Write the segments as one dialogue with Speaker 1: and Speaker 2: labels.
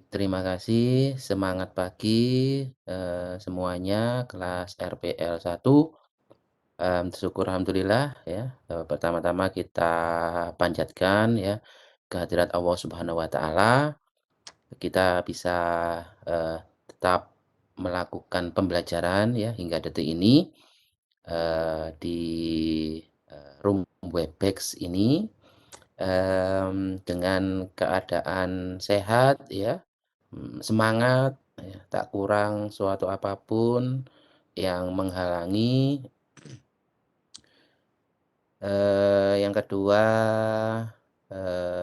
Speaker 1: Terima kasih, semangat pagi, semuanya kelas RPL 1. Syukur alhamdulillah ya, pertama-tama kita panjatkan ya kehadirat Allah Subhanahu wa taala, kita bisa, tetap melakukan pembelajaran ya hingga detik ini, di, room Webex ini, dengan keadaan sehat ya. Semangat, ya, tak kurang suatu apapun yang menghalangi. Yang kedua,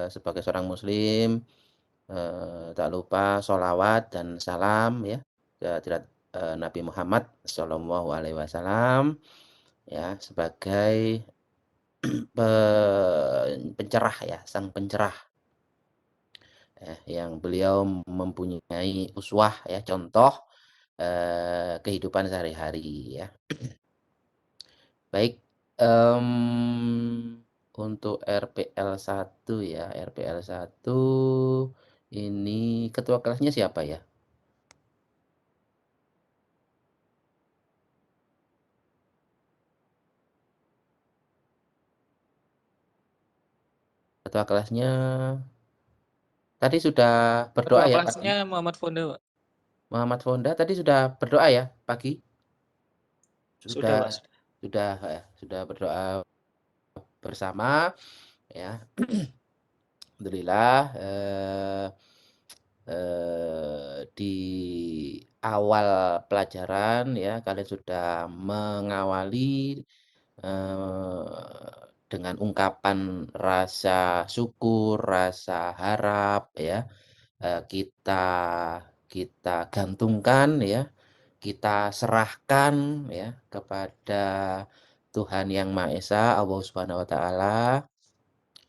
Speaker 1: sebagai seorang muslim, tak lupa sholawat dan salam ya kehadirat, Nabi Muhammad Shallallahu Alaihi Wasallam ya sebagai pencerah ya, sang pencerah ya, yang beliau mempunyai uswah ya, contoh, kehidupan sehari-hari ya. Baik, untuk RPL 1 ya, RPL 1 ini ketua kelasnya siapa ya? Ketua kelasnya tadi sudah berdoa
Speaker 2: Ketua
Speaker 1: ya pagi?
Speaker 2: kelasnya Muhammad Fonda, Pak.
Speaker 1: Muhammad Fonda tadi sudah berdoa ya pagi?
Speaker 2: Sudah, Pak,
Speaker 1: Sudah
Speaker 2: sudah.
Speaker 1: sudah berdoa bersama ya. Alhamdulillah, di awal pelajaran ya kalian sudah mengawali, dengan ungkapan rasa syukur, rasa harap ya, kita kita gantungkan ya, kita serahkan ya kepada Tuhan Yang Maha Esa, Allah Subhanahu wa taala.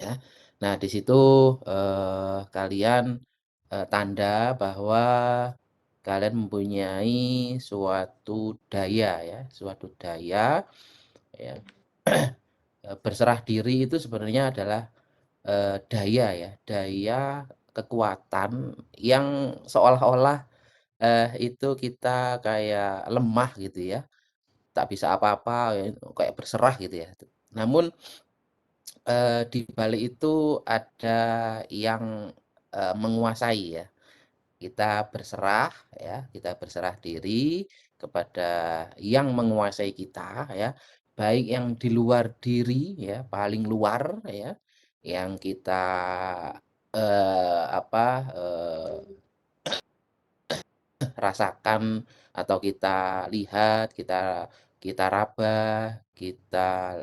Speaker 1: Ya. Nah, di situ, kalian, tanda bahwa kalian mempunyai suatu daya ya, suatu daya ya, berserah diri itu sebenarnya adalah, daya ya, daya kekuatan yang seolah-olah, itu kita kayak lemah gitu ya, tak bisa apa-apa ya, kayak berserah gitu ya. Namun di balik itu ada yang, menguasai ya. Kita berserah ya, kita berserah diri kepada yang menguasai kita ya, baik yang di luar diri ya, paling luar ya, yang kita, apa, rasakan atau kita lihat, kita kita raba, kita,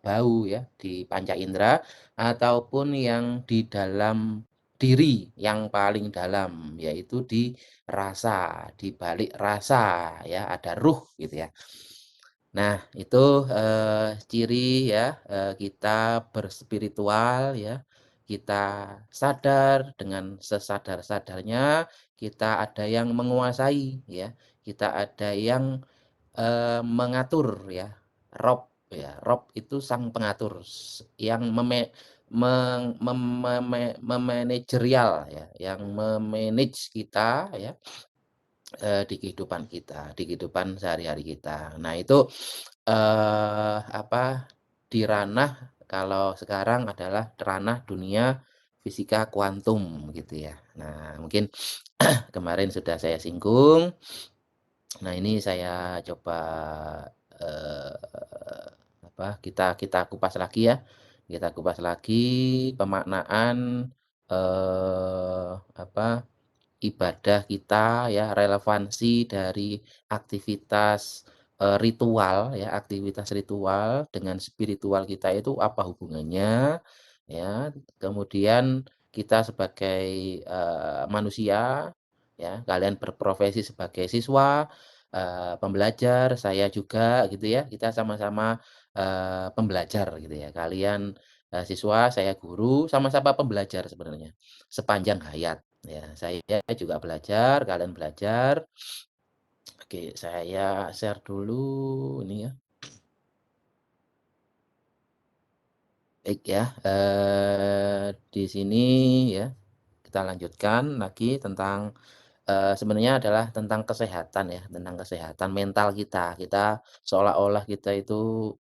Speaker 1: bau ya di panca indera, ataupun yang di dalam diri yang paling dalam, yaitu di rasa, di balik rasa ya, ada ruh gitu ya. Nah itu, ciri ya, kita berspiritual ya, kita sadar dengan sesadar-sadarnya kita ada yang menguasai ya, kita ada yang, mengatur ya, Rob ya, Rob itu sang pengatur yang memanajerial ya, yang me-manage kita ya, di kehidupan kita, di kehidupan sehari-hari kita. Nah itu, apa, di ranah kalau sekarang adalah ranah dunia fisika kuantum gitu ya. Nah mungkin kemarin sudah saya singgung. Nah, ini saya coba, kita kita kupas lagi ya, kita kupas lagi pemaknaan, ibadah kita ya, relevansi dari aktivitas, ritual ya, aktivitas ritual dengan spiritual kita itu apa hubungannya, ya. Kemudian kita sebagai, manusia ya, kalian berprofesi sebagai siswa, pembelajar, saya juga gitu ya, kita sama-sama, pembelajar gitu ya. Kalian, siswa, saya guru, sama-sama pembelajar sebenarnya, sepanjang hayat. Ya, saya juga belajar, kalian belajar. Oke, saya share dulu ini ya. Baik ya, di sini ya, kita lanjutkan lagi tentang, sebenarnya adalah tentang kesehatan ya, tentang kesehatan mental kita. Kita seolah-olah kita itu,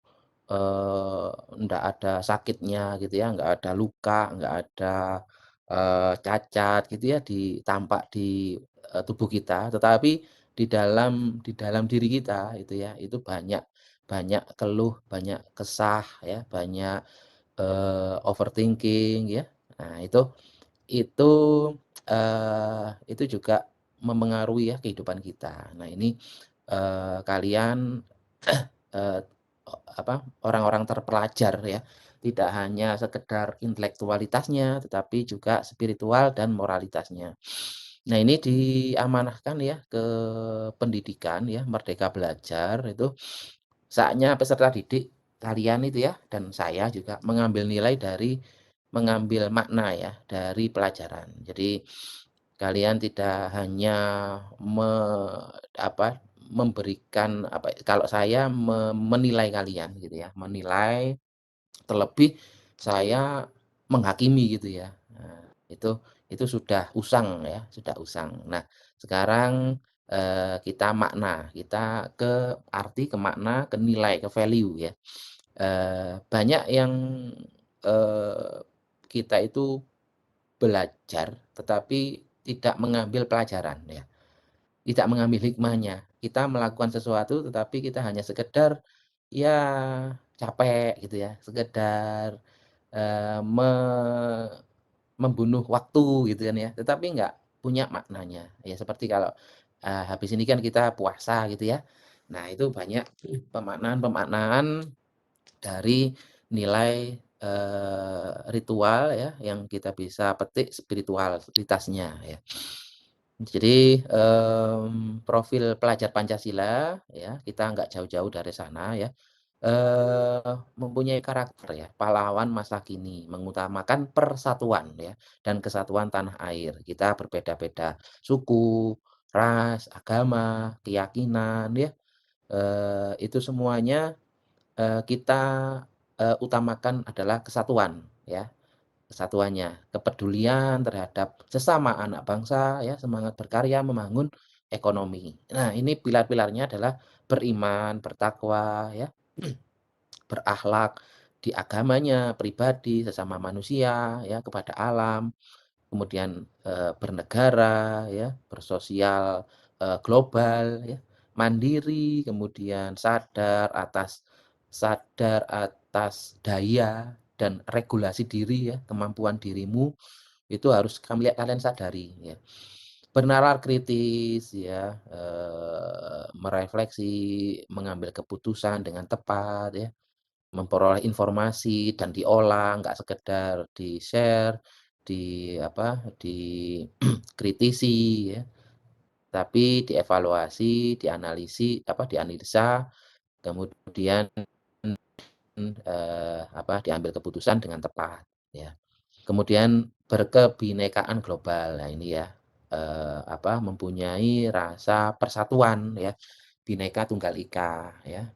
Speaker 1: eee, ndak ada sakitnya gitu ya, nggak ada luka, nggak ada, cacat gitu ya tampak di, tubuh kita, tetapi di dalam diri kita itu ya, itu banyak banyak keluh, banyak kesah ya, banyak, overthinking ya. Nah itu, itu juga memengaruhi ya kehidupan kita. Nah ini, kalian, eee, orang-orang terpelajar ya, tidak hanya sekedar intelektualitasnya, tetapi juga spiritual dan moralitasnya. Nah ini diamanahkan ya ke pendidikan ya, Merdeka Belajar itu saatnya peserta didik kalian itu ya, dan saya juga mengambil makna ya dari pelajaran. Jadi kalian tidak hanya me apa, memberikan kalau saya menilai kalian gitu ya, menilai, terlebih saya menghakimi gitu ya. Nah, itu sudah usang ya, sudah usang. Nah, sekarang, kita ke arti, ke makna, ke nilai, ke value ya. Banyak yang, eee, kita itu belajar, tetapi tidak mengambil pelajaran ya, tidak mengambil hikmahnya. Kita melakukan sesuatu, tetapi kita hanya sekedar, ya capek gitu ya, sekedar, eee, me membunuh waktu gitu kan ya, tetapi nggak punya maknanya. Ya seperti kalau, habis ini kan kita puasa gitu ya. Nah itu banyak pemaknaan-pemaknaan dari nilai, ritual ya, yang kita bisa petik spiritualitasnya ya. Jadi, profil pelajar Pancasila ya, kita nggak jauh-jauh dari sana ya, mempunyai karakter ya, pahlawan masa kini, mengutamakan persatuan ya, dan kesatuan tanah air. Kita berbeda-beda suku, ras, agama, keyakinan ya, itu semuanya, kita, utamakan adalah kesatuan ya. Kesatuannya, kepedulian terhadap sesama anak bangsa ya, semangat berkarya membangun ekonomi. Nah, ini pilar-pilarnya adalah beriman, bertakwa ya, berakhlak di agamanya, pribadi, sesama manusia ya, kepada alam, kemudian, bernegara ya, bersosial, global ya, mandiri, kemudian sadar atas daya dan regulasi diri ya, kemampuan dirimu itu harus kalian sadari ya. Bernalar kritis ya, merefleksi, mengambil keputusan dengan tepat ya, memperoleh informasi dan diolah, nggak sekedar di-share, dikritisi ya, tapi dievaluasi, dianalisa, kemudian, diambil keputusan dengan tepat ya. Kemudian berkebinekaan global. Nah ini ya, mempunyai rasa persatuan ya, Bhinneka Tunggal Ika ya,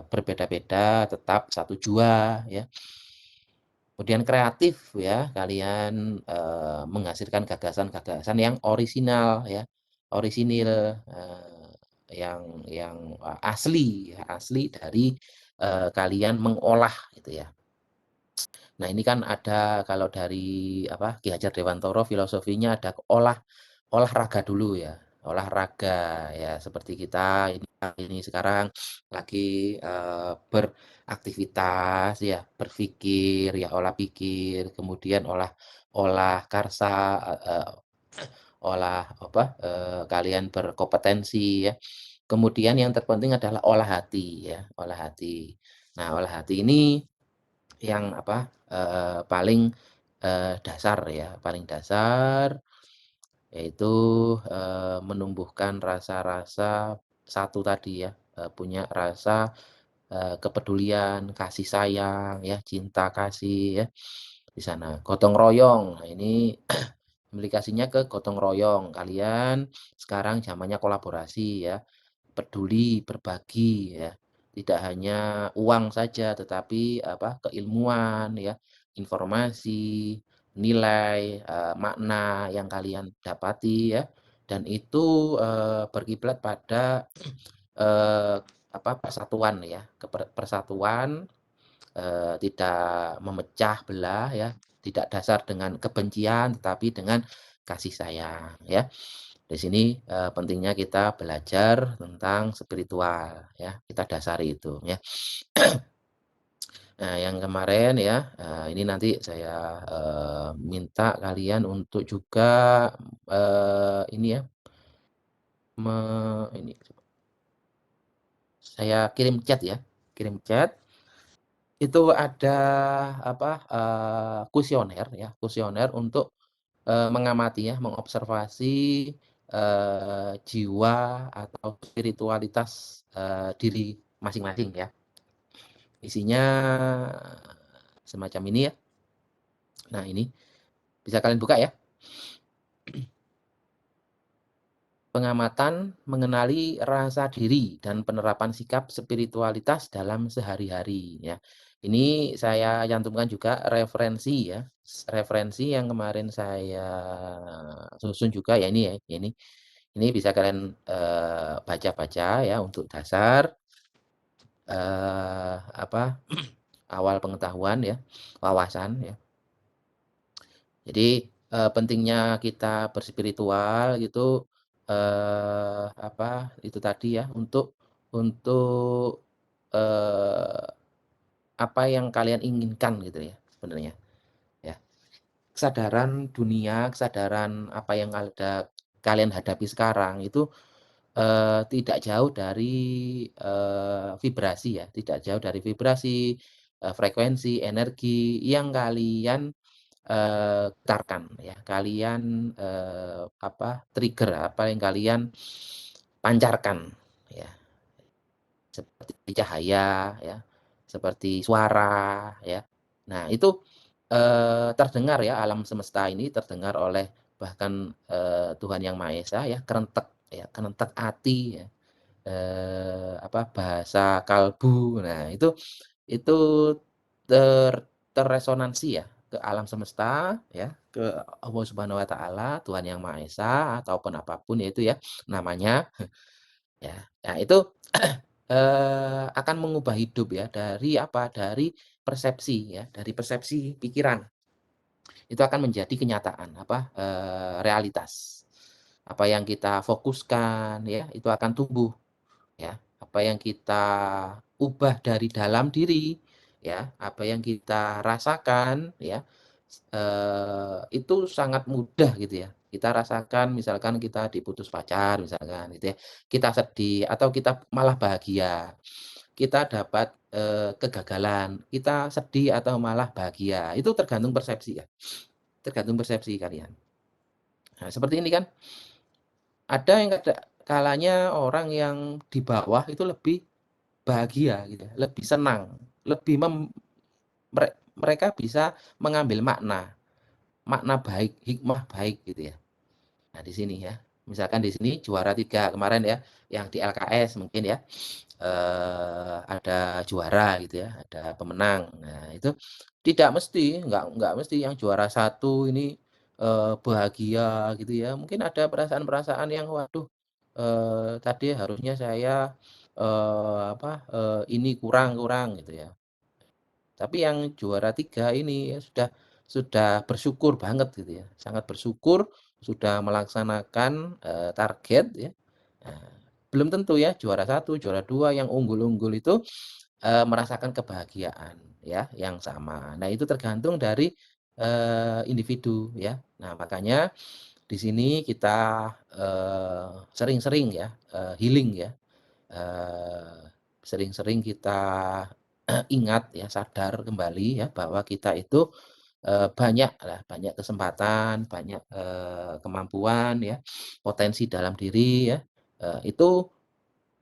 Speaker 1: berbeda-beda tetap satu jua ya. Kemudian kreatif ya, kalian, menghasilkan gagasan-gagasan yang orisinal ya, orisinil, yang asli ya, asli dari, kalian mengolah gitu ya. Nah ini kan ada kalau dari Ki Hajar Dewantara filosofinya ada olahraga dulu ya, olahraga ya seperti kita ini sekarang lagi, beraktivitas ya, berpikir ya, olah pikir, kemudian olah olah karsa, kalian berkompetensi ya. Kemudian yang terpenting adalah olah hati ya, olah hati. Nah olah hati ini yang paling, dasar ya, paling dasar yaitu, menumbuhkan rasa-rasa satu tadi ya, punya rasa, kepedulian, kasih sayang ya, cinta kasih ya, di sana. Gotong royong, nah ini implikasinya ke gotong royong, kalian sekarang zamannya kolaborasi ya. Peduli, berbagi ya. Tidak hanya uang saja, tetapi keilmuan ya, informasi, nilai, makna yang kalian dapati ya, dan itu, berkiblat pada, eee, persatuan ya, persatuan, tidak memecah belah ya, tidak dasar dengan kebencian, tetapi dengan kasih sayang ya. Di sini, pentingnya kita belajar tentang spiritual ya, kita dasari itu ya. Nah, yang kemarin ya, ini nanti saya, minta kalian untuk juga, ini ya, me ini, saya kirim chat ya, kirim chat, itu ada kuesioner ya, kuesioner untuk, mengamati ya, mengobservasi, jiwa atau spiritualitas, diri masing-masing ya. Isinya semacam ini ya. Nah ini, bisa kalian buka ya. Pengamatan mengenali rasa diri dan penerapan sikap spiritualitas dalam sehari-hari ya. Ini saya cantumkan juga referensi ya, referensi yang kemarin saya susun juga ya ini ya, ini. Ini bisa kalian, baca-baca ya untuk dasar, eee, apa, awal pengetahuan ya, wawasan ya. Jadi, pentingnya kita berspiritual itu, itu tadi ya, untuk, eee, apa yang kalian inginkan gitu ya sebenarnya, ya. Kesadaran dunia, kesadaran apa yang kalian hadapi sekarang itu, tidak jauh dari, vibrasi ya, tidak jauh dari vibrasi, frekuensi, energi yang kalian getarkan ya, kalian, trigger, apa yang kalian pancarkan ya, seperti cahaya ya, seperti suara ya. Nah itu, terdengar ya, alam semesta ini terdengar oleh bahkan, Tuhan Yang Maha Esa ya, kerentek ya, kerentek ati ya, bahasa kalbu. Nah itu ter terresonansi ya, ke alam semesta ya, ke Allah Subhanahu wa taala, Tuhan Yang Maha Esa, ataupun apapun ya itu ya namanya, ya. Nah itu, akan mengubah hidup ya dari apa, dari persepsi ya, dari persepsi pikiran. Itu akan menjadi kenyataan, realitas. Apa yang kita fokuskan ya, itu akan tumbuh. Ya, apa yang kita ubah dari dalam diri, ya, apa yang kita rasakan, ya, itu sangat mudah gitu ya. Kita rasakan misalkan kita diputus pacar misalkan gitu ya, kita sedih atau kita malah bahagia, kita dapat, kegagalan, kita sedih atau malah bahagia, itu tergantung persepsi ya, tergantung persepsi kalian. Nah, seperti ini kan, ada yang kalanya orang yang di bawah itu lebih bahagia gitu ya, lebih senang, lebih mereka bisa mengambil makna, makna baik, hikmah baik gitu ya. Nah di sini ya, misalkan di sini juara 3 kemarin ya, yang di LKS mungkin ya, ada juara gitu ya, ada pemenang. Nah itu tidak mesti, nggak mesti yang juara satu ini, bahagia gitu ya. Mungkin ada perasaan-perasaan yang, "Waduh, tadi harusnya saya, ini kurang kurang," gitu ya. Tapi yang juara 3 ini ya sudah bersyukur banget gitu ya, sangat bersyukur sudah melaksanakan, target ya. Nah, belum tentu ya juara satu juara 2 yang unggul-unggul itu, merasakan kebahagiaan ya yang sama. Nah itu tergantung dari, individu ya. Nah makanya di sini kita, sering-sering ya, healing ya, sering-sering kita ingat ya, sadar kembali ya, bahwa kita itu, banyak kesempatan, banyak, kemampuan ya, potensi dalam diri ya, itu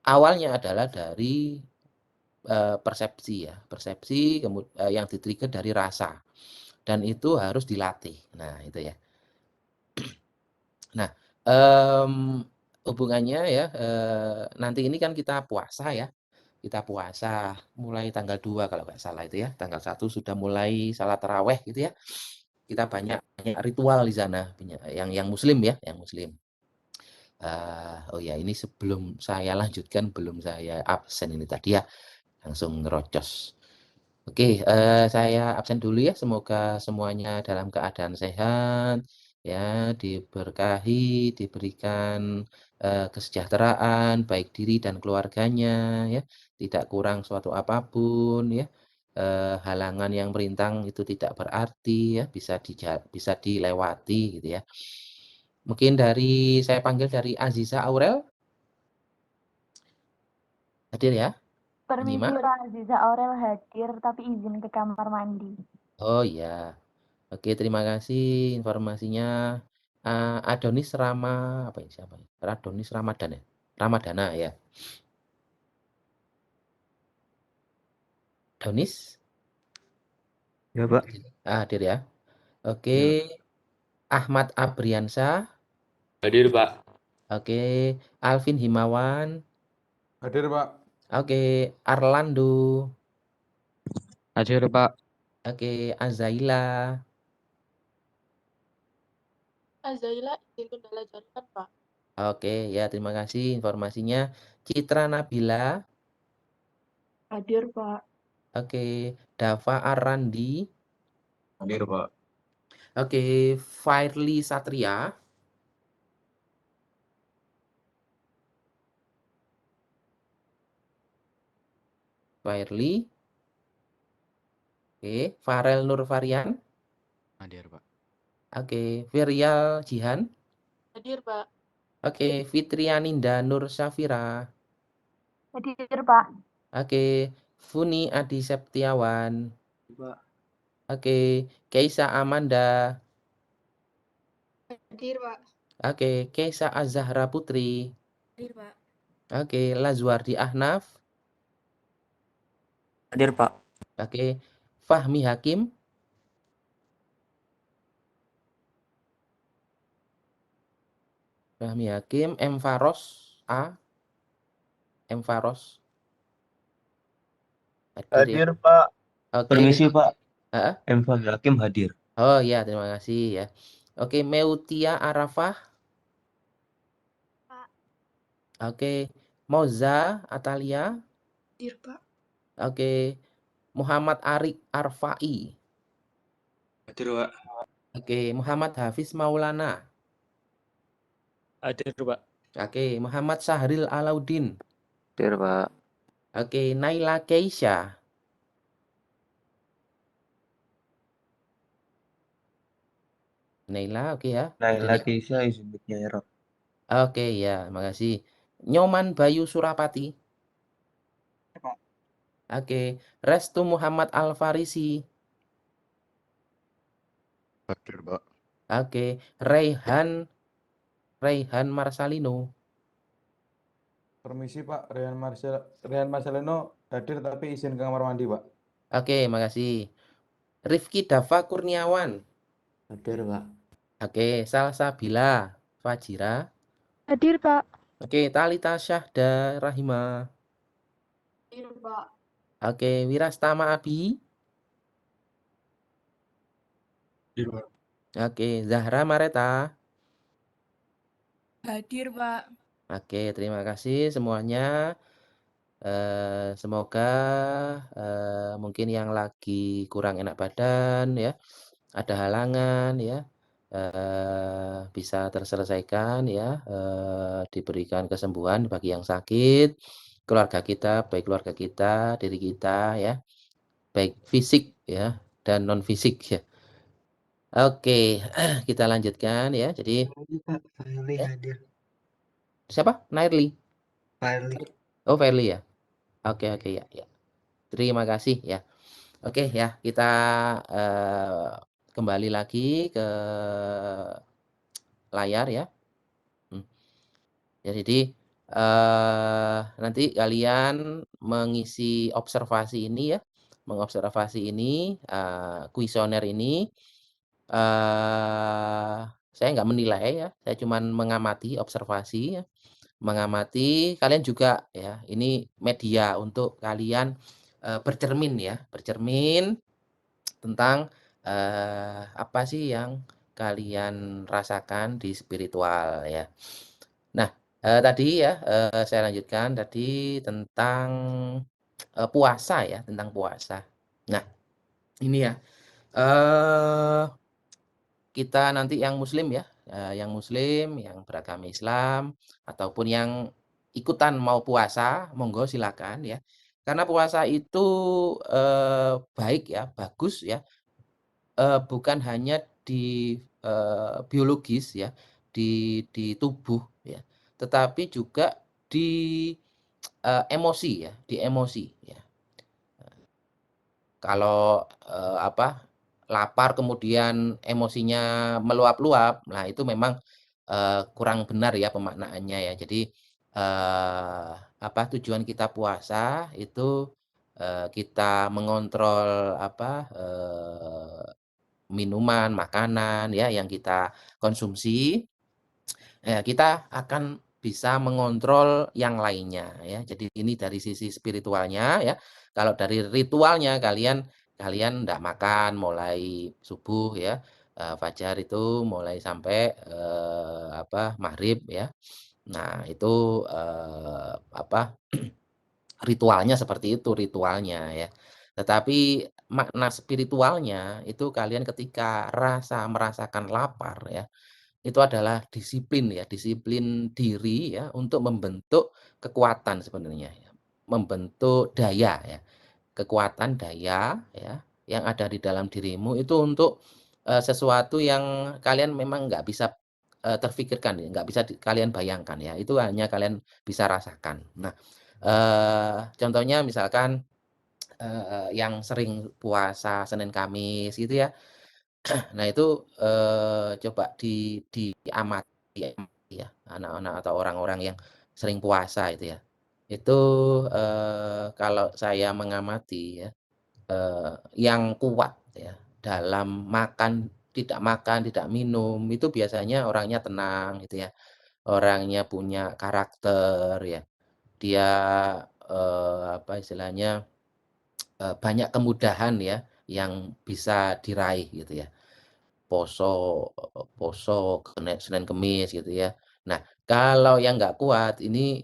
Speaker 1: awalnya adalah dari, persepsi ya, persepsi yang di-trigger dari rasa, dan itu harus dilatih. Nah itu ya. Nah, hubungannya ya, nanti ini kan kita puasa ya, kita puasa mulai tanggal 2 kalau nggak salah itu ya, tanggal 1 sudah mulai salat tarawih gitu ya. kita banyak ritual di sana, yang muslim ya, yang muslim. Oh ya ini sebelum saya lanjutkan, belum saya absen ini tadi ya, langsung nerocos. Oke, saya absen dulu ya, semoga semuanya dalam keadaan sehat, ya, diberkahi, diberikan, kesejahteraan, baik diri dan keluarganya, ya, tidak kurang suatu apapun, ya, halangan yang merintang itu tidak berarti, ya, bisa dilewati gitu ya. Mungkin saya panggil dari Aziza Aurel, hadir ya,
Speaker 3: Permisi
Speaker 1: menyimak?
Speaker 3: Pak, Aziza Aurel hadir tapi izin ke kamar mandi.
Speaker 1: Oh iya. Oke, terima kasih informasinya. Adonis apa ya, siapa ya? Adonis Ramadan ya? Ramadana ya. Adonis?
Speaker 2: Ya, Pak.
Speaker 1: Hadir ya. Oke,
Speaker 2: Ya.
Speaker 1: Ahmad Abriansyah.
Speaker 2: Hadir, Pak.
Speaker 1: Oke, Alvin Himawan.
Speaker 4: Hadir, Pak.
Speaker 1: Oke, Arlando.
Speaker 2: Hadir, Pak.
Speaker 1: Oke, Azaila.
Speaker 5: Azaila izin kendala jaringan, Pak.
Speaker 1: Oke, ya terima kasih informasinya. Citra Nabila.
Speaker 5: Hadir, Pak.
Speaker 1: Oke, Dava Arandi.
Speaker 2: Hadir, Pak.
Speaker 1: Oke, Fairly Satria. Fairly. Oke, Farel Nur Varian.
Speaker 2: Hadir, Pak.
Speaker 1: Oke, Virial Jihan.
Speaker 5: Hadir, Pak.
Speaker 1: Oke, Fitrianinda Nur Syafira.
Speaker 3: Hadir Pak.
Speaker 1: Oke, Funi Adi Septiawan.
Speaker 2: Pak.
Speaker 1: Oke, Keisa Amanda.
Speaker 5: Hadir, Pak.
Speaker 1: Oke, Keisa Azahra Putri.
Speaker 5: Hadir, Pak.
Speaker 1: Oke, Lazwardi Ahnaf.
Speaker 2: Hadir, Pak.
Speaker 1: Oke, Fahmi Hakim. Fahmi Hakim, M. Faros A. M. Faros. Hadir ya.
Speaker 6: Hadir, Pak.
Speaker 1: Oke.
Speaker 6: Permisi, Pak.
Speaker 1: Heeh.
Speaker 6: M. Fahmi Hakim hadir.
Speaker 1: Oh ya, terima kasih ya. Oke, Meutia Arafah.
Speaker 5: Pak.
Speaker 1: Oke, Moza Atalia.
Speaker 5: Hadir, Pak.
Speaker 1: Oke, Muhammad Arik Arfai.
Speaker 2: Hadir, Pak.
Speaker 1: Oke, Muhammad Hafiz Maulana.
Speaker 2: Hadir, Pak.
Speaker 1: Oke, Muhammad Sahril Alaudin.
Speaker 2: Hadir, Pak.
Speaker 1: Oke, Naila Keisha. Naila, oke ya.
Speaker 6: Naila
Speaker 1: Hadir ya.
Speaker 6: Keisha izin mic-nya error.
Speaker 1: Oke ya, makasih. Nyoman Bayu Surapati.
Speaker 6: Pak.
Speaker 1: Oke, Restu Muhammad Al-Farisi.
Speaker 2: Hadir, Pak.
Speaker 1: Oke, Raihan Marsalino.
Speaker 4: Permisi, Pak. Rian Marcelino hadir tapi izin ke kamar mandi, Pak.
Speaker 1: Oke, makasih. Rifki Dava Kurniawan.
Speaker 6: Hadir, Pak.
Speaker 1: Oke, Salsabila Fajira.
Speaker 3: Hadir Pak.
Speaker 1: Oke, Talita Syahda Rahima.
Speaker 5: Hadir, Pak.
Speaker 1: Oke, Wirastama Abi.
Speaker 2: Hadir, Pak.
Speaker 1: Oke, Zahra Mareta.
Speaker 5: Hadir, Pak.
Speaker 1: Oke, terima kasih semuanya. Semoga mungkin yang lagi kurang enak badan ya, ada halangan ya, bisa terselesaikan ya, diberikan kesembuhan bagi yang sakit, keluarga kita, baik keluarga kita, diri kita ya, baik fisik ya dan non fisik ya. Oke, kita lanjutkan ya. Jadi
Speaker 6: Pak, Firly
Speaker 1: ya,
Speaker 6: hadir.
Speaker 1: siapa? Nairly.
Speaker 6: Firly.
Speaker 1: Oh, Fairly ya. Oke oke ya ya. Terima kasih ya. Oke ya, kita kembali lagi ke layar ya. Ya jadi nanti kalian mengisi observasi ini ya, mengobservasi ini, kuesioner ini. Saya nggak menilai ya, saya cuman mengamati, observasi ya. Mengamati, kalian juga ya, ini media untuk kalian bercermin ya, bercermin tentang apa sih yang kalian rasakan di spiritual ya. Nah, tadi ya, saya lanjutkan tadi tentang, puasa ya, tentang puasa. Nah, ini ya, eee, kita nanti yang muslim ya, yang muslim, yang beragama Islam, ataupun yang ikutan mau puasa, monggo silakan ya. Karena puasa itu, baik ya, bagus ya, bukan hanya di, biologis ya, di tubuh ya, tetapi juga di, emosi ya, di emosi ya. Kalau, lapar kemudian emosinya meluap-luap, nah itu memang, kurang benar ya pemaknaannya ya. Jadi, tujuan kita puasa itu, kita mengontrol minuman, makanan ya yang kita konsumsi, kita akan bisa mengontrol yang lainnya ya. Jadi ini dari sisi spiritualnya ya. Kalau dari ritualnya kalian kalian ndak makan mulai subuh ya, fajar itu mulai sampai, maghrib ya. Nah itu, ritualnya seperti itu, ritualnya ya. Tetapi makna spiritualnya itu kalian ketika merasakan lapar ya, itu adalah disiplin ya, disiplin diri ya untuk membentuk kekuatan sebenarnya ya, membentuk daya ya, kekuatan daya ya, yang ada di dalam dirimu itu untuk, sesuatu yang kalian memang nggak bisa, terfikirkan ya, nggak bisa kalian bayangkan ya, itu hanya kalian bisa rasakan. Nah, contohnya misalkan, yang sering puasa Senin Kamis gitu ya. Nah itu, coba diamati ya, anak-anak atau orang-orang yang sering puasa itu ya. Itu, kalau saya mengamati ya, yang kuat ya dalam makan, tidak minum, itu biasanya orangnya tenang gitu ya, orangnya punya karakter ya. Dia, istilahnya, banyak kemudahan ya yang bisa diraih gitu ya. Poso Senin Kemis gitu ya. Nah, kalau yang nggak kuat ini,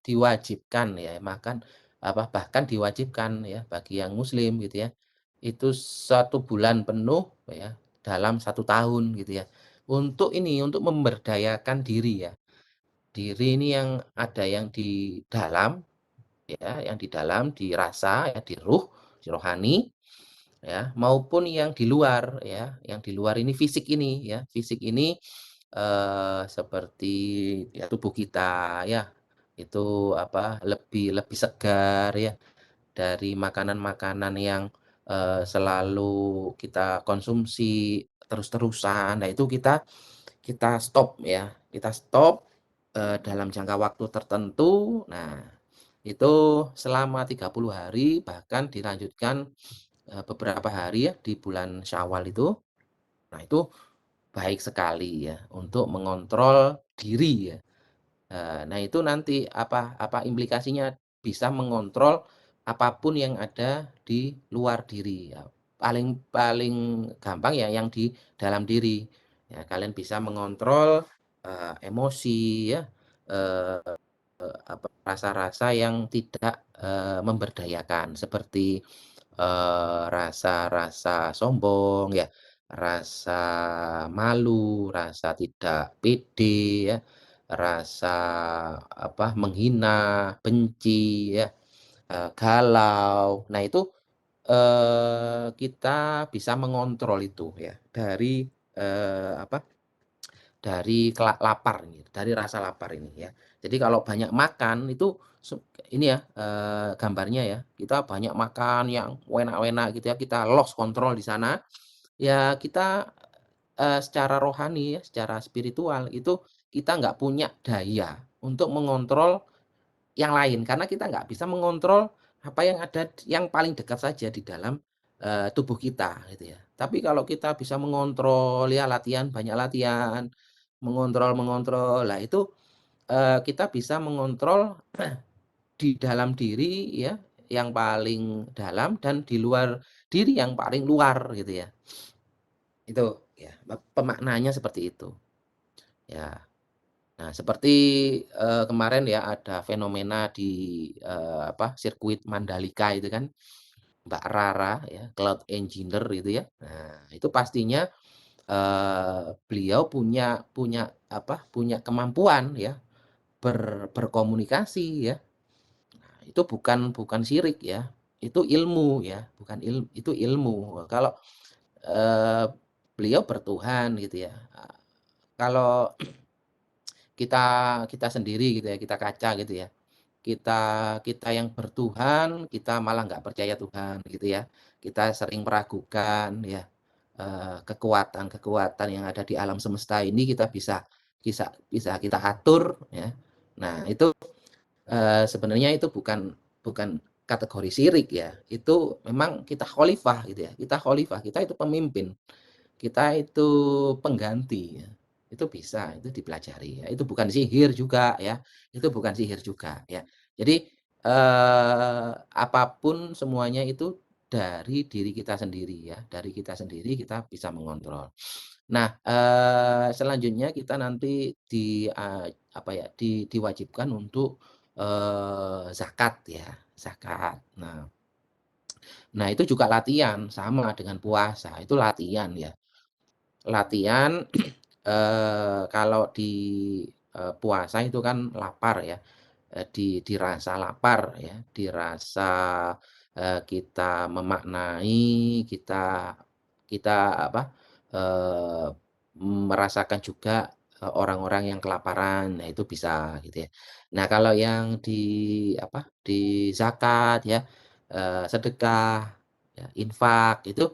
Speaker 1: diwajibkan ya makan bahkan diwajibkan ya bagi yang muslim gitu ya, itu 1 bulan penuh ya dalam 1 tahun gitu ya. Untuk memberdayakan diri ya. Diri ini yang ada yang di dalam ya, yang di dalam, dirasa ya, di ruh, di rohani ya, maupun yang di luar ya, yang di luar ini fisik ini ya, fisik ini, seperti ya tubuh kita ya, itu lebih lebih segar ya, dari makanan-makanan yang, selalu kita konsumsi terus-terusan. Nah itu kita kita stop ya, kita stop, dalam jangka waktu tertentu. Nah, itu selama 30 hari bahkan dilanjutkan, beberapa hari ya di bulan Syawal itu. Nah, itu baik sekali ya untuk mengontrol diri ya. Nah itu nanti implikasinya bisa mengontrol apapun yang ada di luar diri ya. Paling paling gampang ya yang di dalam diri. Ya kalian bisa mengontrol, emosi ya, eee, rasa-rasa yang tidak, memberdayakan seperti, rasa-rasa sombong ya, rasa malu, rasa tidak pede ya, rasa menghina, benci ya, galau. Nah itu, kita bisa mengontrol itu ya dari, eee, apa, dari lapar ini, dari rasa lapar ini ya. Jadi kalau banyak makan itu ini ya, gambarnya ya, kita banyak makan yang enak-enak gitu ya, kita lost control di sana, ya kita, secara rohani ya, secara spiritual itu kita nggak punya daya untuk mengontrol yang lain, karena kita nggak bisa mengontrol apa yang ada yang paling dekat saja di dalam, tubuh kita gitu ya. Tapi kalau kita bisa mengontrol ya latihan, banyak latihan, mengontrol mengontrol, lah itu, kita bisa mengontrol di dalam diri ya, yang paling dalam dan di luar diri yang paling luar gitu ya. Itu ya, pemaknanya seperti itu. Ya. Nah, seperti kemarin ya ada fenomena di sirkuit Mandalika itu kan, Mbak Rara ya, cloud engineer itu ya. Nah, itu pastinya beliau punya punya punya kemampuan ya berkomunikasi ya. Nah, itu bukan syirik ya, itu ilmu ya, bukan itu ilmu. Kalau beliau bertuhan gitu ya. Kalau kita sendiri gitu ya, kita kaca gitu ya. Kita kita yang bertuhan, kita malah nggak percaya Tuhan gitu ya. Kita sering meragukan ya, kekuatan-kekuatan yang ada di alam semesta ini kita bisa kita atur ya. Nah, itu sebenarnya itu bukan bukan kategori syirik ya. Itu memang kita khalifah gitu ya. Kita khalifah, kita itu pemimpin. Kita itu pengganti ya. Itu bisa, itu dipelajari ya. Itu bukan sihir juga ya. Itu bukan sihir juga ya. Jadi apapun semuanya itu dari diri kita sendiri ya. Dari kita sendiri kita bisa mengontrol. Nah, selanjutnya kita nanti diwajibkan untuk zakat ya, zakat. Nah, itu juga latihan sama dengan puasa, itu latihan ya. Latihan kalau di puasa itu kan lapar ya, dirasa lapar ya, dirasa kita memaknai, kita kita eee, merasakan juga orang-orang yang kelaparan, nah itu bisa gitu ya. Nah, kalau yang di zakat ya, sedekah, ya, infak itu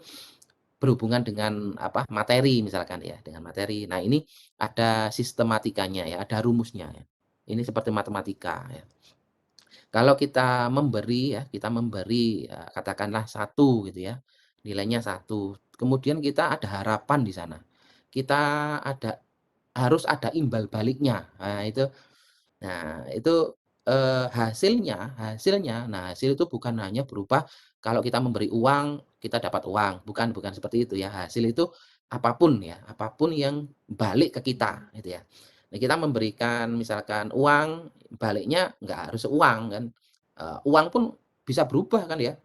Speaker 1: berhubungan dengan materi misalkan ya, dengan materi. Nah, ini ada sistematikanya ya, ada rumusnya ya. Ini seperti matematika ya. Kalau kita memberi ya, kita memberi katakanlah 1 gitu ya, nilainya 1. Kemudian kita ada harapan di sana. Kita harus ada imbal baliknya. Nah, itu hasilnya, hasil itu bukan hanya berupa kalau kita memberi uang, kita dapat uang, bukan seperti itu ya. Hasil itu apapun ya, apapun yang balik ke kita gitu ya. Nah, kita memberikan misalkan uang, baliknya nggak harus uang kan, uang pun bisa berubah kan ya.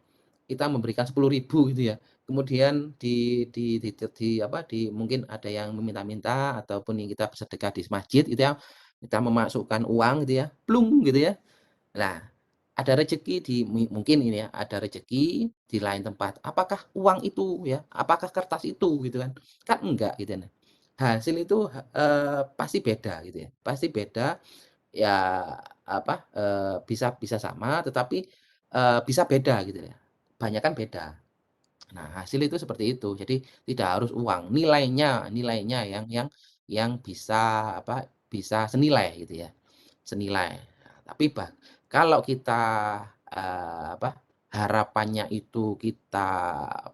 Speaker 1: Kita memberikan 10.000 gitu ya, kemudian mungkin ada yang meminta-minta ataupun yang kita bersedekah di masjid gitu ya, kita memasukkan uang gitu ya, plung gitu ya. Nah, ada rezeki mungkin ini ya, ada rezeki di lain tempat. Apakah uang itu ya, apakah kertas itu gitu kan? Kan enggak gitu ya. Hasil itu pasti beda gitu ya, pasti beda ya bisa bisa sama tetapi bisa beda gitu ya. Banyakan beda. Nah, hasil itu seperti itu. Jadi tidak harus uang, nilainya yang bisa bisa senilai gitu ya, senilai. Nah, tapi kalau kita harapannya itu kita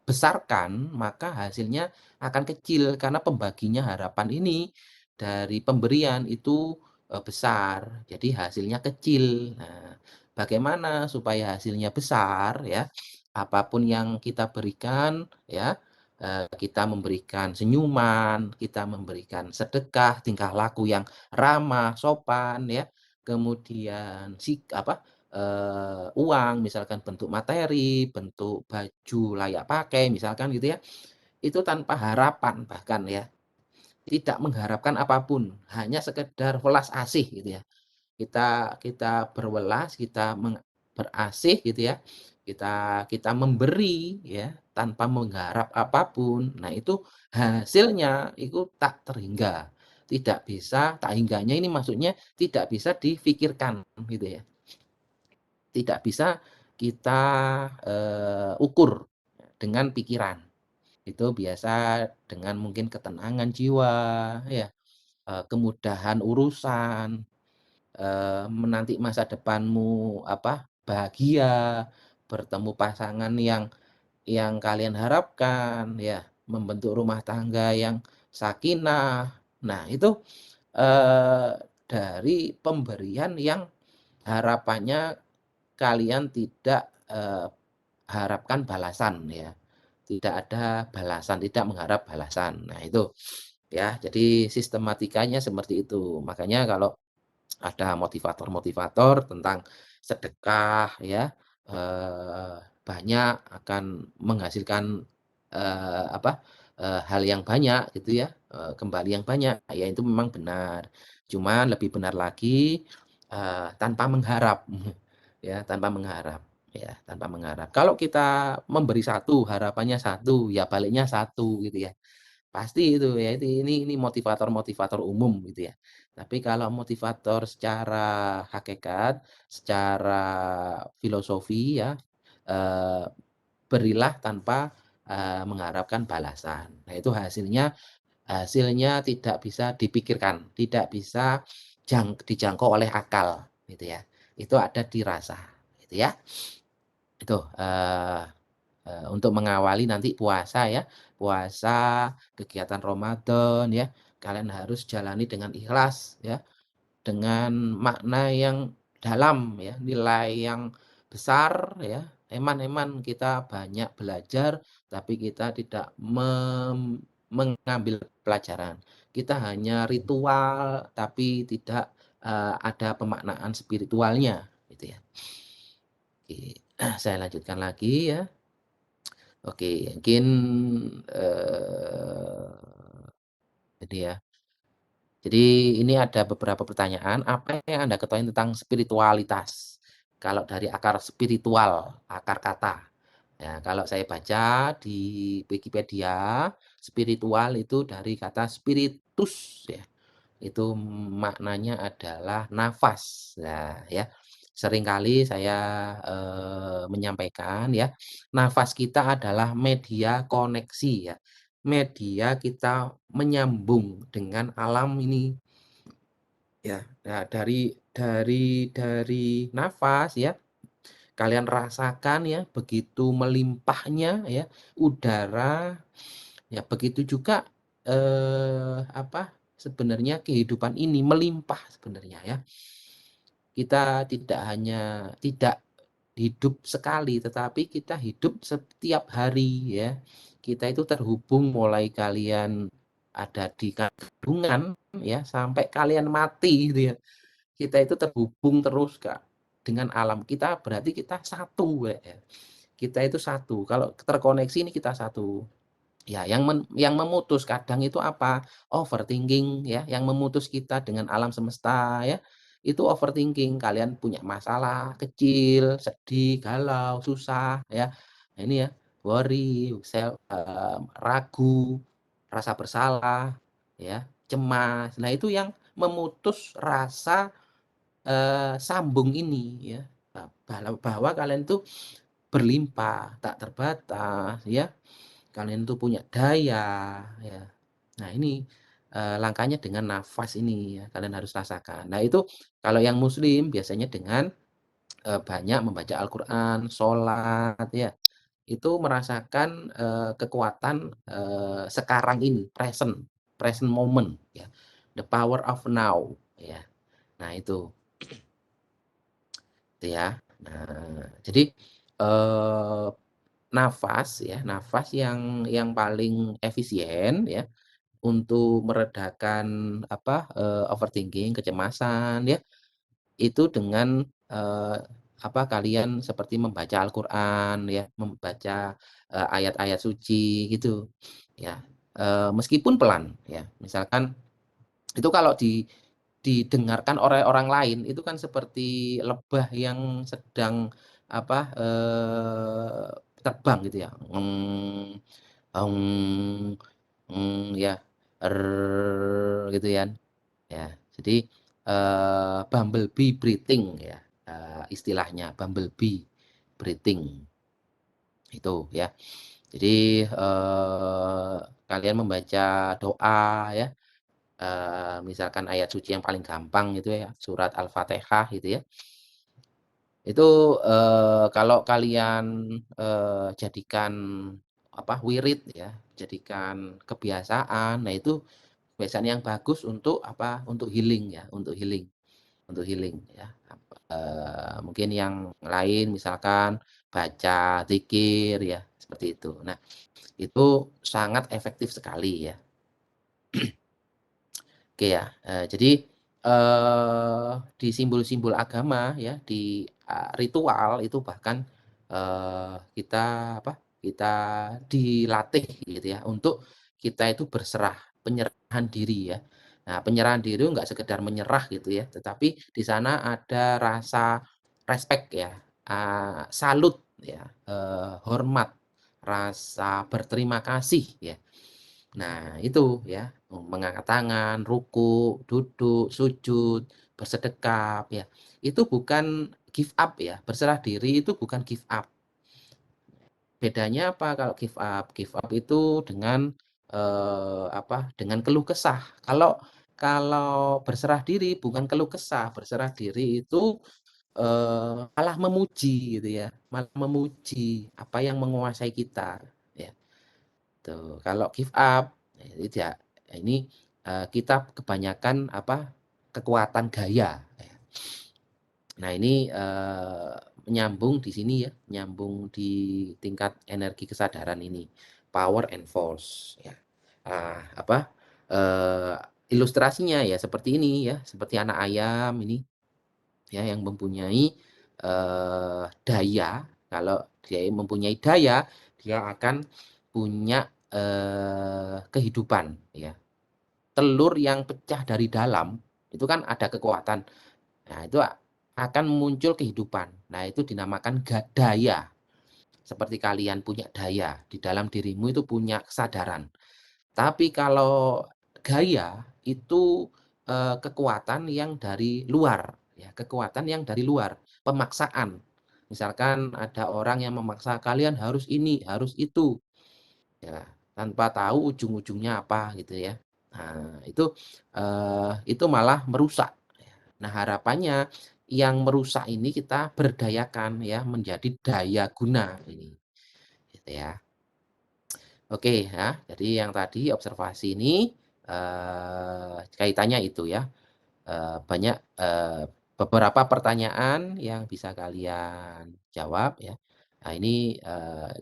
Speaker 1: besarkan, maka hasilnya akan kecil karena pembaginya harapan ini dari pemberian itu besar, jadi hasilnya kecil. Nah, bagaimana supaya hasilnya besar ya? Apapun yang kita berikan ya, kita memberikan senyuman, kita memberikan sedekah, tingkah laku yang ramah, sopan ya, kemudian uang misalkan bentuk materi, bentuk baju layak pakai misalkan gitu ya, itu tanpa harapan bahkan ya, tidak mengharapkan apapun, hanya sekedar welas asih gitu ya. Kita kita berwelas, kita berasih gitu ya. Kita kita memberi ya tanpa mengharap apapun. Nah, itu hasilnya itu tak terhingga. Tidak bisa, tak hingganya ini maksudnya tidak bisa difikirkan gitu ya. Tidak bisa kita ukur dengan pikiran. Itu biasa dengan mungkin ketenangan jiwa ya, kemudahan urusan, menanti masa depanmu bahagia, bertemu pasangan yang kalian harapkan ya, membentuk rumah tangga yang sakinah. Nah, itu dari pemberian yang harapannya kalian tidak harapkan balasan ya. tidak ada balasan, tidak mengharap balasan. Nah itu ya, jadi sistematikanya seperti itu. Makanya kalau ada motivator-motivator tentang sedekah ya, banyak akan menghasilkan, hal yang banyak gitu ya, kembali yang banyak, ya itu memang benar. Cuman lebih benar lagi, tanpa mengharap, ya tanpa mengharap, ya tanpa mengharap. Kalau kita memberi satu, harapannya satu, ya baliknya satu gitu ya. Pasti itu ya, ini motivator-motivator umum gitu ya. Tapi kalau motivator secara hakikat, secara filosofi ya, eee, berilah tanpa, mengharapkan balasan. Nah itu hasilnya tidak bisa dipikirkan, tidak bisa dijangkau oleh akal gitu ya. Itu ada di rasa gitu ya. Itu, untuk mengawali nanti puasa ya, puasa, kegiatan Ramadan ya, kalian harus jalani dengan ikhlas ya, dengan makna yang dalam ya, nilai yang besar ya. Eman kita banyak belajar, tapi kita tidak mengambil pelajaran. Kita hanya ritual, tapi tidak, ada pemaknaan spiritualnya gitu ya. Oke, saya lanjutkan lagi ya. Oke, mungkin, jadi ya. Jadi ini ada beberapa pertanyaan, apa yang Anda ketahui tentang spiritualitas? Kalau dari akar spiritual, akar kata. Ya, kalau saya baca di Wikipedia, spiritual itu dari kata spiritus ya. Itu maknanya adalah nafas. Nah, ya. Seringkali saya menyampaikan ya, nafas kita adalah media koneksi ya. Media kita menyambung dengan alam ini ya. Nah, dari nafas ya, kalian rasakan ya, begitu melimpahnya ya udara ya, begitu juga sebenarnya kehidupan ini melimpah sebenarnya ya. Kita tidak hidup sekali, tetapi kita hidup setiap hari ya. Kita itu terhubung mulai kalian ada di kandungan ya, sampai kalian mati gitu ya. Kita itu terhubung terus Kak, dengan alam. Kita berarti kita satu ya. Kita itu satu, kalau terkoneksi ini kita satu. Ya, yang memutus kadang itu apa? Overthinking ya, yang memutus kita dengan alam semesta ya, itu overthinking. Kalian punya masalah kecil, sedih, galau, susah ya. Nah ini ya, worry, ragu, rasa bersalah ya, cemas. Nah itu yang memutus rasa, sambung ini ya, bahwa kalian tuh berlimpah, tak terbatas ya. Kalian tuh punya daya ya. Nah ini, langkahnya dengan nafas ini ya, kalian harus rasakan. Nah itu kalau yang muslim biasanya dengan, banyak membaca Al-Qur'an, sholat ya, itu merasakan, kekuatan, sekarang ini, present moment ya, the power of now ya. Nah itu ya. Nah jadi, eee nafas ya, nafas yang paling efisien ya, untuk meredakan overthinking, kecemasan ya, itu dengan, kalian seperti membaca Al-Qur'an ya, membaca, ayat-ayat suci gitu ya, meskipun pelan ya. Misalkan itu kalau didengarkan oleh orang lain, itu kan seperti lebah yang sedang terbang gitu ya, ya, gitu kan, ya. Jadi, bumblebee breathing ya, istilahnya bumblebee breathing, itu ya. Jadi, kalian membaca doa ya, misalkan ayat suci yang paling gampang gitu ya, surat Al-Fatihah gitu ya. Itu, kalau kalian, jadikan wirid ya, jadikan kebiasaan, nah itu kebiasaan yang bagus untuk untuk healing ya, untuk healing ya. Mungkin yang lain misalkan baca zikir ya, seperti seperti itu. Nah, itu sangat efektif sekali ya. Oke ya, jadi di simbol-simbol agama ya, di ritual itu bahkan kita dilatih gitu ya untuk kita itu berserah, penyerahan diri ya. Nah, penyerahan diri nggak sekedar menyerah gitu ya, tetapi di sana ada rasa respect ya, salut ya, hormat, rasa berterima kasih ya. Nah, itu ya, mengangkat tangan, ruku, duduk, sujud, bersedekap ya. Itu bukan give up ya, berserah diri itu bukan give up. Bedanya apa kalau give up? Give up itu dengan dengan keluh kesah. Kalau berserah diri bukan keluh kesah, berserah diri itu malah memuji gitu ya, malah memuji apa yang menguasai kita ya. Tuh, kalau give up tidak. Ini kita kebanyakan kekuatan gaya. Nah, ini menyambung di sini ya, menyambung di tingkat energi kesadaran ini, power and force ya. Ilustrasinya ya seperti ini ya, seperti anak ayam ini ya yang mempunyai daya. Kalau dia mempunyai daya, dia akan punya kehidupan ya. Telur yang pecah dari dalam itu kan ada kekuatan. Nah, itu akan muncul kehidupan. Nah, itu dinamakan daya. Seperti kalian punya daya di dalam dirimu itu punya kesadaran. Tapi kalau gaya itu kekuatan yang dari luar ya, kekuatan yang dari luar, pemaksaan. Misalkan ada orang yang memaksa kalian harus ini, harus itu. Ya, tanpa tahu ujung-ujungnya apa gitu ya. Nah, itu malah merusak. Nah, harapannya yang merusak ini kita berdayakan ya menjadi daya guna ini. Gitu ya. Oke ya. Jadi yang tadi observasi ini kaitannya itu ya. Banyak beberapa pertanyaan yang bisa kalian jawab ya. Nah, ini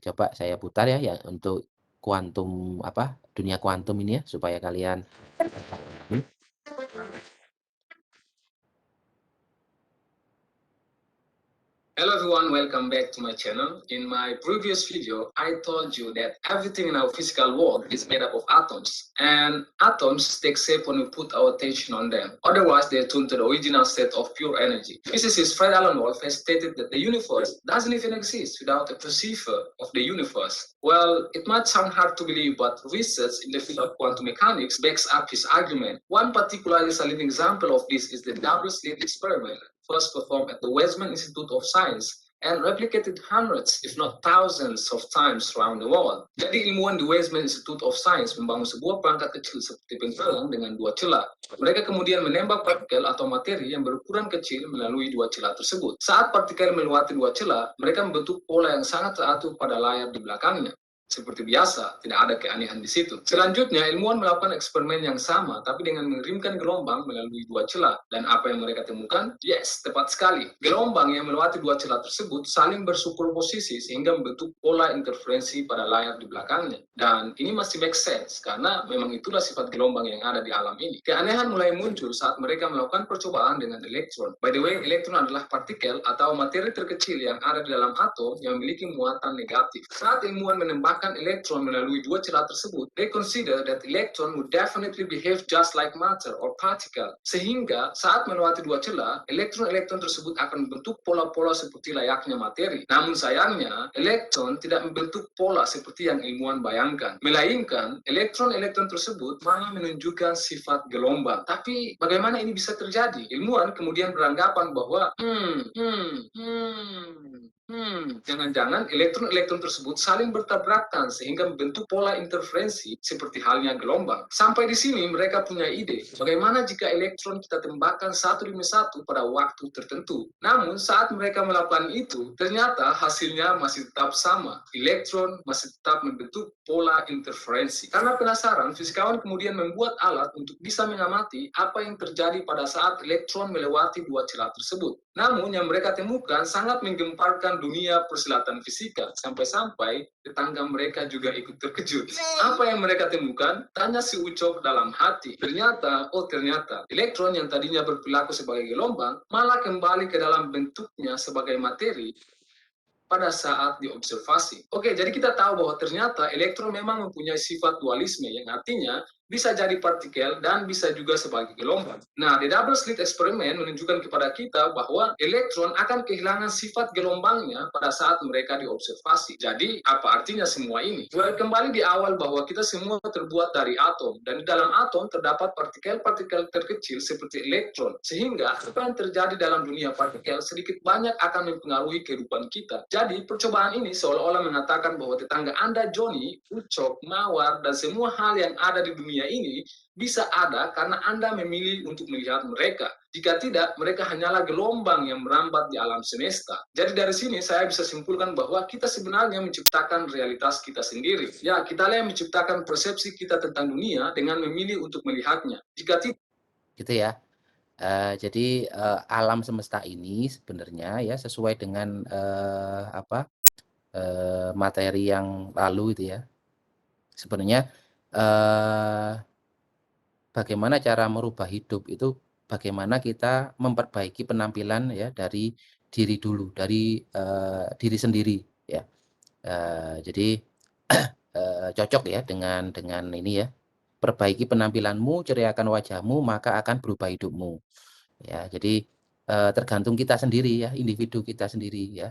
Speaker 1: coba saya putar ya untuk kuantum dunia kuantum ini ya supaya kalian
Speaker 7: Hello everyone, welcome back to my channel. In my previous video, I told you that everything in our physical world is made up of atoms. And atoms take shape when we put our attention on them. Otherwise, they are tuned to the original state of pure energy. Physicist Fred Alan Wolf has stated that the universe doesn't even exist without a perceiver of the universe. Well, it might sound hard to believe, but research in the field of quantum mechanics backs up his argument. One particularly salient example of this is the double-slit experiment, first performed at the Weizmann Institute of Science and replicated hundreds, if not thousands of times around the world. Jadi ilmuwan di Weizmann Institute of Science membangun sebuah perangkat kecil seperti penghalang dengan dua celah. Mereka kemudian menembak partikel atau materi yang berukuran kecil melalui dua celah tersebut. Saat partikel melewati dua celah, mereka membentuk pola yang sangat teratur pada layar di belakangnya. Seperti biasa, tidak ada keanehan di situ. Selanjutnya, ilmuwan melakukan eksperimen yang sama, tapi dengan mengirimkan gelombang melalui dua celah. Dan apa yang mereka temukan? Yes, tepat sekali. Gelombang yang melewati dua celah tersebut saling bersuperposisi sehingga membentuk pola interferensi pada layar di belakangnya. Dan ini masih make sense, karena memang itulah sifat gelombang yang ada di alam ini. Keanehan mulai muncul saat mereka melakukan percobaan dengan elektron. By the way, elektron adalah partikel atau materi terkecil yang ada di dalam atom yang memiliki muatan negatif. Saat ilmuwan menembak elektron melalui dua celah tersebut, they consider that electron would definitely behave just like matter or particle. Sehingga saat melewati dua celah, elektron-elektron tersebut akan membentuk pola-pola seperti layaknya materi. Namun sayangnya, elektron tidak membentuk pola seperti yang ilmuwan bayangkan. Melainkan, elektron-elektron tersebut malah menunjukkan sifat gelombang. Tapi bagaimana ini bisa terjadi? Ilmuwan kemudian beranggapan bahwa jangan-jangan elektron-elektron tersebut saling bertabrakan sehingga membentuk pola interferensi seperti halnya gelombang. Sampai di sini mereka punya ide, bagaimana jika elektron kita tembakkan satu demi satu pada waktu tertentu. Namun saat mereka melakukan itu, ternyata hasilnya masih tetap sama. Elektron masih tetap membentuk pola interferensi. Karena penasaran, fisikawan kemudian membuat alat untuk bisa mengamati apa yang terjadi pada saat elektron melewati dua celah tersebut. Namun yang mereka temukan sangat menggemparkan dunia persilatan fisika, sampai-sampai tetangga mereka juga ikut terkejut. Apa yang mereka temukan? Tanya si Ucok dalam hati. Ternyata elektron yang tadinya berperilaku sebagai gelombang malah kembali ke dalam bentuknya sebagai materi pada saat diobservasi. Oke, jadi kita tahu bahwa ternyata elektron memang mempunyai sifat dualisme, yang artinya bisa jadi partikel dan bisa juga sebagai gelombang. Nah, the double slit eksperimen menunjukkan kepada kita bahwa elektron akan kehilangan sifat gelombangnya pada saat mereka diobservasi. Jadi, apa artinya semua ini? Kembali di awal bahwa kita semua terbuat dari atom, dan di dalam atom terdapat partikel-partikel terkecil seperti elektron, sehingga apa yang terjadi dalam dunia partikel sedikit banyak akan mempengaruhi kehidupan kita. Jadi, percobaan ini seolah-olah mengatakan bahwa tetangga Anda, Johnny, Ucok, Mawar, dan semua hal yang ada di dunia ini bisa ada karena Anda memilih untuk melihat mereka. Jika tidak, mereka hanyalah gelombang yang merambat di alam semesta. Jadi dari sini saya bisa simpulkan bahwa kita sebenarnya menciptakan realitas kita sendiri. Ya, kitalah yang menciptakan persepsi kita tentang dunia dengan memilih untuk melihatnya. Jika tidak,
Speaker 1: Gitu ya. Jadi alam semesta ini sebenarnya ya sesuai dengan materi yang lalu itu ya. Sebenarnya bagaimana cara merubah hidup itu bagaimana kita memperbaiki penampilan ya dari diri dulu, dari diri sendiri ya. Jadi cocok ya dengan ini ya. Perbaiki penampilanmu, ceriakan wajahmu, maka akan berubah hidupmu. Ya, jadi tergantung kita sendiri ya, individu kita sendiri ya,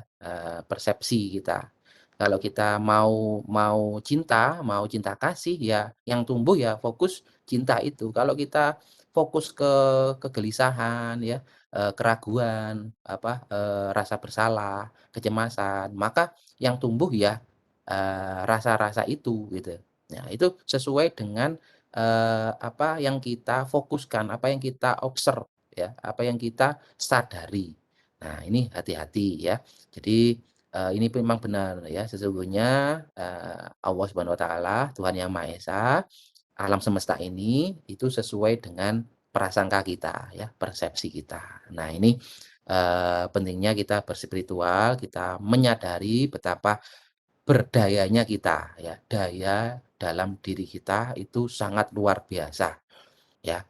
Speaker 1: persepsi kita. Kalau kita mau cinta kasih ya, yang tumbuh ya fokus cinta itu. Kalau kita fokus ke kegelisahan ya, keraguan, rasa bersalah, kecemasan, maka yang tumbuh ya rasa-rasa itu gitu. Nah, itu sesuai dengan apa yang kita fokuskan, apa yang kita observe ya, apa yang kita sadari. Nah, ini hati-hati ya. Jadi ini memang benar ya, sesungguhnya Allah Subhanahu wa taala, Tuhan Yang Maha Esa, alam semesta ini itu sesuai dengan prasangka kita ya, persepsi kita. Nah, ini pentingnya kita berspiritual, kita menyadari betapa berdayanya kita ya, daya dalam diri kita itu sangat luar biasa ya.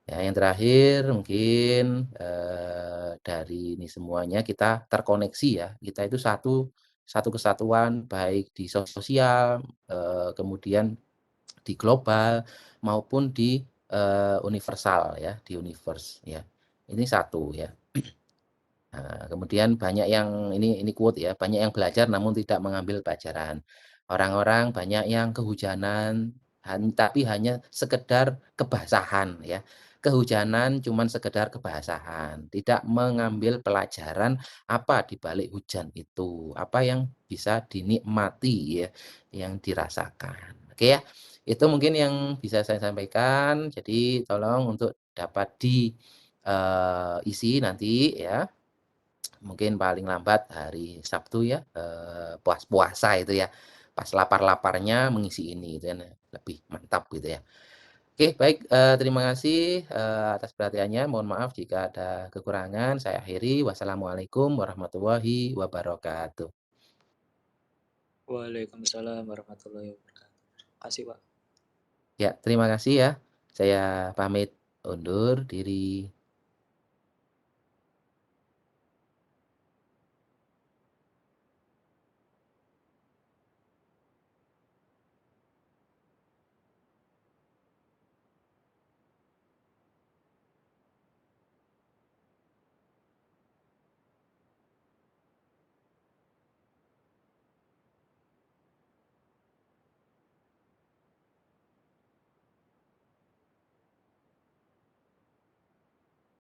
Speaker 1: Ya, yang terakhir mungkin dari ini semuanya kita terkoneksi ya. Kita itu satu kesatuan baik di sosial, kemudian di global maupun di universal ya, di universe ya. Ini satu ya. Nah, kemudian banyak yang ini quote ya, banyak yang belajar namun tidak mengambil pelajaran. Orang-orang banyak yang kehujanan tapi hanya sekedar kebasahan ya. Kehujanan cuman sekedar kebasahan, tidak mengambil pelajaran apa di balik hujan itu, apa yang bisa dinikmati ya, yang dirasakan. Oke ya. Itu mungkin yang bisa saya sampaikan. Jadi tolong untuk dapat isi nanti ya. Mungkin paling lambat hari Sabtu ya, puasa itu ya, pas lapar-laparnya mengisi ini gitu kan, lebih mantap gitu ya. Oke baik, terima kasih atas perhatiannya, mohon maaf jika ada kekurangan, saya akhiri. Wassalamualaikum warahmatullahi wabarakatuh.
Speaker 2: Waalaikumsalam warahmatullahi wabarakatuh. Kasih, Pak.
Speaker 1: Ya terima kasih ya, saya pamit undur diri.